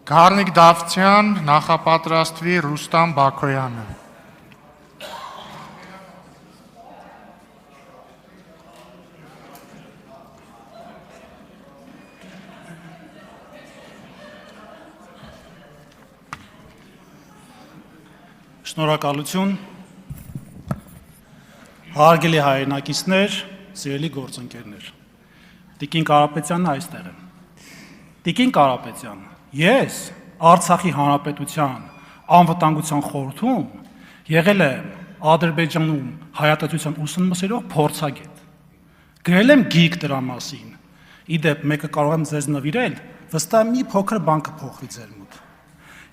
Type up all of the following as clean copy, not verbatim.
Գառնիկ Դավթյան, նախապատրաստվի Ռուստամ Բաքոյանը։ Շնորհակալություն, հարգելի հայրենակիցներ, սիրելի գործընկերներ, Տիկին Կարապետյանն այստեղ է։ Տիկին Կարապետյան, ես Արցախի Հանրապետության անվտանգության խորհրդում եղել եմ Ադրբեջանում հայատացության ուսումնասիրող փորձագետ։ Գրել եմ գիրք դրա մասին։ Իդեպ մեկը կարող եմ ձեզ նվիրել, վստահ մի փոքր բան կփոխվի ձեր մոտ։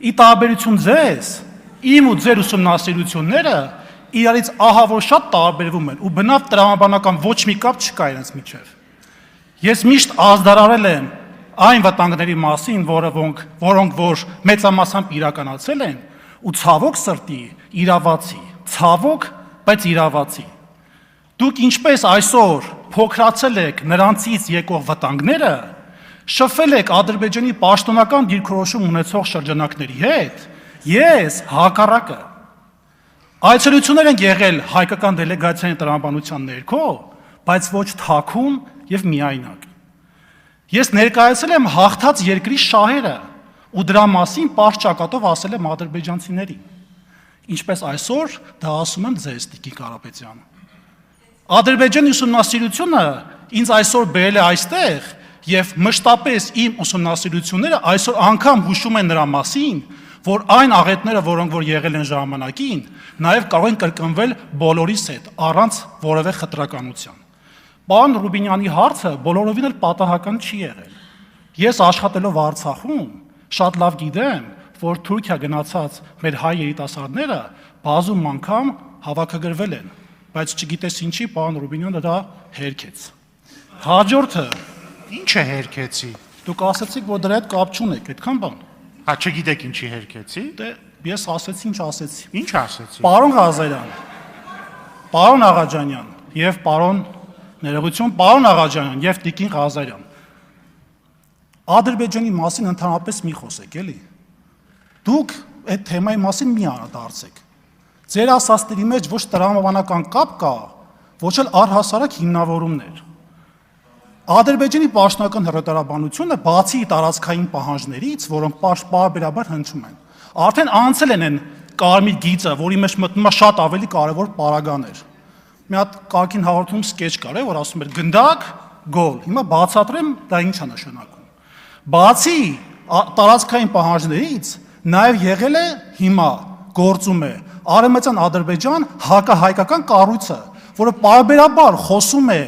Ի տարբերություն ձեզ, իմ ու ձեր ուսումնասիրությունները իրարից ահավոր շատ տարբերվում են ու բնավ տրամաբանական ոչ մի կապ չկա իրենց միջև։ Ես միշտ ազդարարել եմ այն վտանգների մասին, որոնք որ մեծամասամբ իրականացել են ու ցավոք սրտի իրավացի, ցավոք, բայց իրավացի։ Դուք ինչպես այսօր փոքրացել եք նրանցից եկող վտանգները, շփվել եք Ադրբեջանի պաշտոնական դիրքորոշում ունեցող շրջանակների հետ, ես հակառակը։ Այցելություններ են եղել հայկական դելեգացիայի տրամաբանության ներքո, բայց ոչ թաքուն եւ միայնակ։ Ես ներկայացել եմ հաղթած երկրի շահերը ու դրա մասին պարզ ճակատով ասել եմ ադրբեջանցիներին։ Ինչպես այսօր դա ասում եմ ձեզ, Տիկին Կարապետյան։ Ադրբեջանի ուսումնասիրությունը ինձ այսօր բերել է այստեղ եւ մշտապես իմ ուսումնասիրությունները այսօր անգամ հուշում են նրա մասին, որ այն աղետները, որոնք որ եղել են ժամանակին, նաև կարող են կրկնվել բոլորիս հետ, առանց որևէ խտրականության։ Պարոն Ռուբինյանի հարցը բոլորովին էլ պատահական չի եղել։ Ես աշխատելով Արցախում շատ լավ գիտեմ, որ Թուրքիա գնացած մեր հայ երիտասարդները բազում անգամ հավաքագրվել են, բայց չգիտես ինչի պարոն Ռուբինյանը դա հերքեց։ Հաջորդը, Ինչ է հերքեցի։ դուք ասացիք, որ դրա հետ կապ չունեք, այդքան բան։ Հա չգիտեք ինչի հերքեցի։ Դե ես ասեցի, ինչ ասեցի։ Ինչ ասեցի։ Պարոն Ղազարյան, պարոն Աղաջանյան եւ պարոն ներողություն, պարոն Աղաջանյան եւ Տիկին Ղազարյան։ Ադրբեջանի մասին ընդհանրապես մի խոսեք, էլի։ Դուք այդ թեմայի մասին մի անդրադարձեք։ Ձեր ասածների մեջ ոչ տրամաբանական կապ կա, ոչ էլ առհասարակ հիմնավորումներ։ Ադրբեջանի պաշտոնական հռետորաբանությունը բացի տարածքային պահանջներից, որոնք պարբերաբար հնչում են, արդեն անցել են այն կարմիր գիծը, որի մեջ մտնում է շատ ավելի կարևոր պարագաներ։ Մի հատ կարգին հաղորդում սկեչ կար, որ ասում էր գնդակ, գոլ։ Հիմա բացատրեմ դա ինչ է նշանակում։ Բացի տարածքային պահանջներից, նաև եղել է հիմա գործում է Արևմտյան Ադրբեջան հակահայկական կառույցը, որը պարբերաբար խոսում է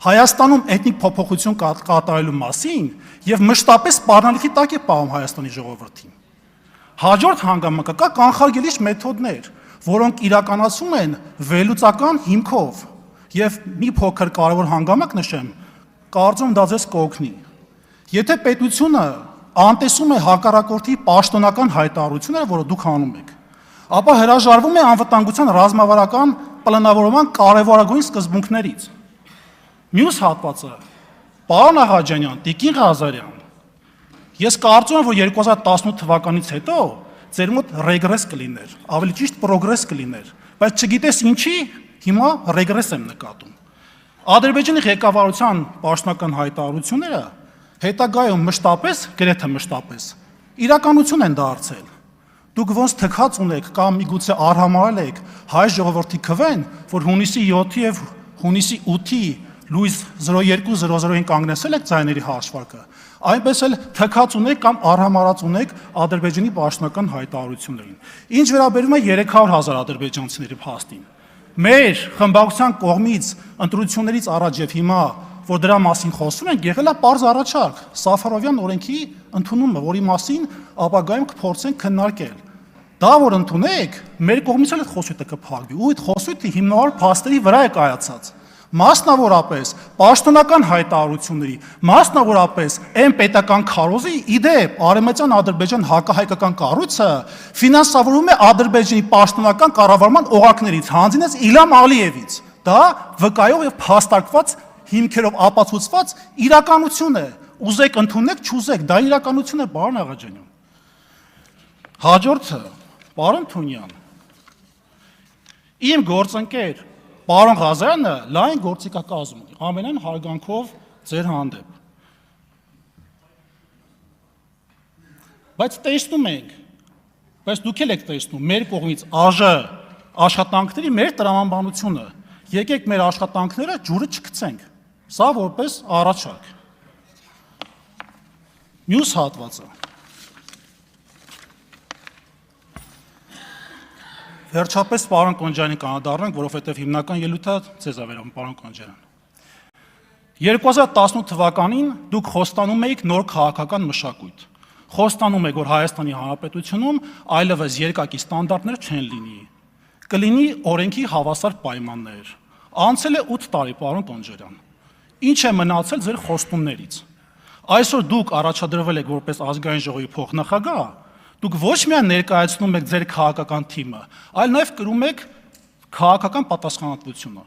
Հայաստանում էթնիկ փոփոխություն կատարելու մասին եւ մշտապես սպառնալիքի տակ է պահում Հայաստանի ժողովրդին։ Հաջորդ հանգամանքը կա կանխարգելիչ մեթոդներ, որոնք իրականացում են վերլուծական հիմքով եւ մի փոքր կարևոր հանգամանք նշեմ, կարծում դա ձեզ կօգնի։ Եթե պետությունը անտեսում է հակառակորդի պաշտոնական հայտարարությունները, որը դուք անում եք, ապա հրաժարվում է անվտանգության ռազմավարական պլանավորման կարևորագույն սկզբունքներից։ Մյուս հատվածը, պարոն Աղաջանյան, Տիկին Ղազարյան, ես կարծում եմ, որ 2018 թվականից հետո ձեր մոտ ռեգրես կլիներ, ավելի ճիշտ պրոգրես կլիներ, բայց չգիտես ինչի, հիմա ռեգրես եմ նկատում։ Ադրբեջանի ղեկավարության պաշտոնական հայտարարությունները հետագայում մշտապես, գրեթե մշտապես, իրականություն են դարձել։ Դուք ոնց թքած ունեք կամ միգուցե արհամարել եք հայ ժողովրդի քվեն, որ հունիսի 7-ի եւ հունիսի 8-ի լույս 02:00-ին կանգնեցել եք ձայների հաշվարկը, այնպես էլ թքած ունեք կամ արհամարած ունեք Ադրբեջանի պաշտոնական հայտարարություններին։ Ինչ վերաբերում է 300,000 ադրբեջանցիների փաստին, մեր խմբակցության կողմից ընտրություններից առաջ եւ հիմա, որ դրա մասին խոսում ենք, եղել է պարզ առաջարկ Սաֆարովյան օրենքի ընդունումը, որի մասին ապագայում կփորձենք քննարկել։ Դա որ ընդունեք, մեր կողմից էլ այդ խոսույթը կփակվի, ու այդ խոսույթը հիմնավոր փաստերի վրա է կայացած։ Մասնավորապես պաշտոնական հայտարարությունների, մասնավորապես այն պետական քարոզի, իդեպ Արևմտյան Ադրբեջան հակահայկական կառույցը ֆինանսավորում է Ադրբեջանի պաշտոնական կառավարման օղակներից, հանձինեց Իլհամ Ալիևից։ Դա վկայող եւ փաստարկված հիմքերով ապացուցված իրականություն է։ Ուզեք ընդունեք, չուզեք, դա իրականություն է, պարոն Աղաջանյան։ Հաջորդը, պարոն Թունյան, իմ գործընկեր պարոն Ղազարյանը լայն գործիքակազմ ունի, ամենայն հարգանքով ձեր հանդեպ։ Բայց տեսնում ենք, բայց դուք էլ եք տեսնում մեր կողմից ԱԺ աշխատանքների մեր տրամաբանությունը, եկեք մեր աշխատանքները ջուրը չգցենք, սա որպես առաջարկ։ Մյուս հատվածը։ Վերջապես պարոն Կոնջյանին կանադառնանք, որովհետև հիմնական ելույթը ձեզ է վերաբերում, պարոն Կոնջյան։ 2018 թվականին դուք խոստանում էիք նոր քաղաքական մշակույթ։ Խոստանում եք, որ Հայաստանի Հանրապետությունում այլևս երկակի ստանդարտներ չեն լինի։ Կլինի օրենքի հավասար պայմաններ։ Անցել է 8 տարի, պարոն Կոնջյան։ Ինչ է մնացել ձեր խոստումներից։ Այսօր դուք առաջադրվել եք որպես ազգային ժողովի փոխնախագահ, դուք ոչ միայն ներկայացնում եք ձեր քաղաքական թիմը, այլ նաև կրում եք քաղաքական պատասխանատվությունը։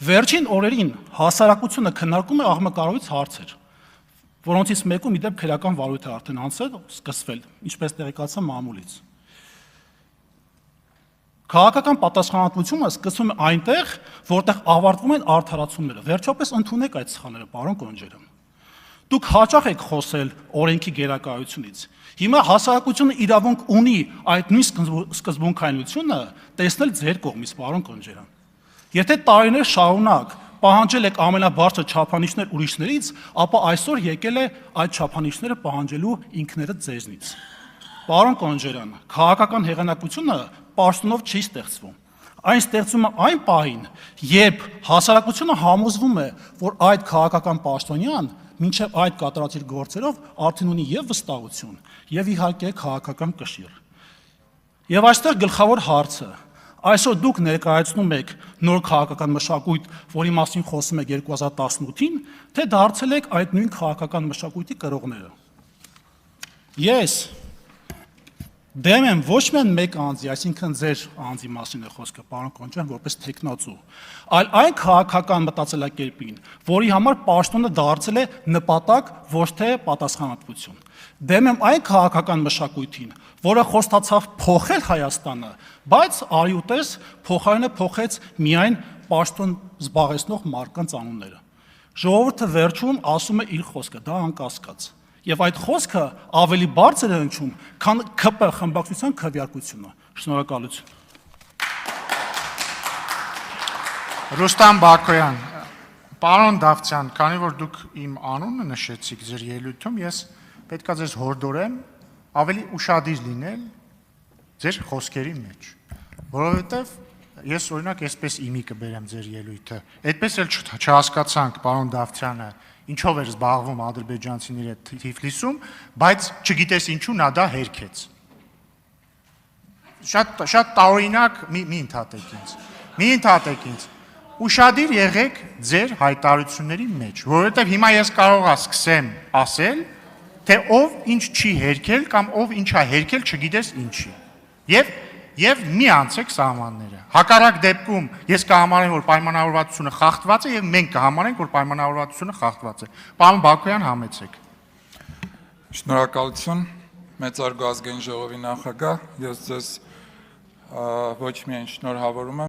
Վերջին օրերին հասարակությունը քննարկում է աղմկարարույց հարցեր, որոնցից մեկում իդեպ քրեական վարույթ է արդեն անցել, սկսվել, ինչպես տեղեկացա մամուլից։ Քաղաքական պատասխանատվությունը սկսվում է այնտեղ, որտեղ ավարտվում են արդարացումները։ Վերջապես ընդունեք այդ սխալները, պարոն Կոնջյան։ Դուք հաճախ եք խոսել օրենքի գերակայությունից։ Հիմա հասարակությունը իրավունք ունի այդ նույն սկզբունքայնությունը տեսնել ձեր կողմից, պարոն Կոնջյան։ Եթե տարիներ շարունակ պահանջել եք ամենաբարձր չափանիշներ ուրիշներից, ապա այսօր եկել է այդ չափանիշները պահանջելու ինքներդ ձեզնից։ Պարոն Կոնջյան, քաղաքական հեղինակությունը պաշտոնով չի ստեղծվում։ Այն ստեղծվում է այն պահին, երբ հասարակությունը համոզվում է, որ այդ քաղաքական պաշտոնյան մինչև այդ կատարած իր գործերով արդեն ունի եւ վստահություն, եւ իհարկե քաղաքական կշիռ։ Եվ այստեղ գլխավոր հարցը. այսօր դուք ներկայացնում եք նոր քաղաքական մշակույթ, որի մասին խոսում եք 2018-ին, թե դարձել եք այդ նույն քաղաքական մշակույթի կրողները։ Ես դեմ եմ ոչ միայն մեկ անձի, այսինքն ձեր անձի մասին է խոսքը, պարոն Կոնջյան, որպես տեխնացու, այլ այն քաղաքական մտածելակերպին, որի համար պաշտոնը դարձել է նպատակ, ոչ թե պատասխանատվություն։ Դեմ եմ այն քաղաքական մշակույթին, որը խոստացավ փոխել Հայաստանը, բայց արիուտես փոխարենը փոխեց միայն պաշտոն զբաղեցնող մարդկանց անունները։ Ժողովուրդը վերջում ասում է իր խոսքը, դա անկասկած։ Եվ այդ խոսքը ավելի բարձր է հնչում, քան ՔՊ խմբակցության քվեարկությունը։ Շնորհակալություն։ Ռուստամ Բակոյան, պարոն Դավթյան, քանի որ դուք իմ անունը նշեցիք ձեր ելույթում, ես պետքա ձեզ հորդորեմ ավելի ուշադիր լինել ձեր խոսքերի մեջ, որովհետև ես օրինակ այսպես իմի կբերեմ ձեր ելույթը։ Այդպես էլ չհասկացանք պարոն Դավթյանը ինչով էր զբաղվում ադրբեջանցիների հետ Թիֆլիսում, բայց չգիտես ինչու նա դա հերքեց։ Շատ տարօրինակ մի ընդհատեք ինձ։ Ուշադիր եղեք ձեր հայտարարությունների մեջ, որովհետև հիմա ես կարողա սկսեմ ասել, թե ով ինչ չի հերքել կամ ով ինչ է հերքել չգիտես ինչի։ Եվ մի անցեք սահմանները։ Հակառակ դեպքում ես կհամարեմ, որ պայմանավորվածությունը խախտված է եւ մենք կհամարենք, որ պայմանավորվածությունը խախտված է։ Պարոն Բակոյան, համեցեք։ Շնորհակալություն, մեծարգո ազգային ժողովի նախագահ, ես ձեզ ոչ միայն շնորհավորում եմ,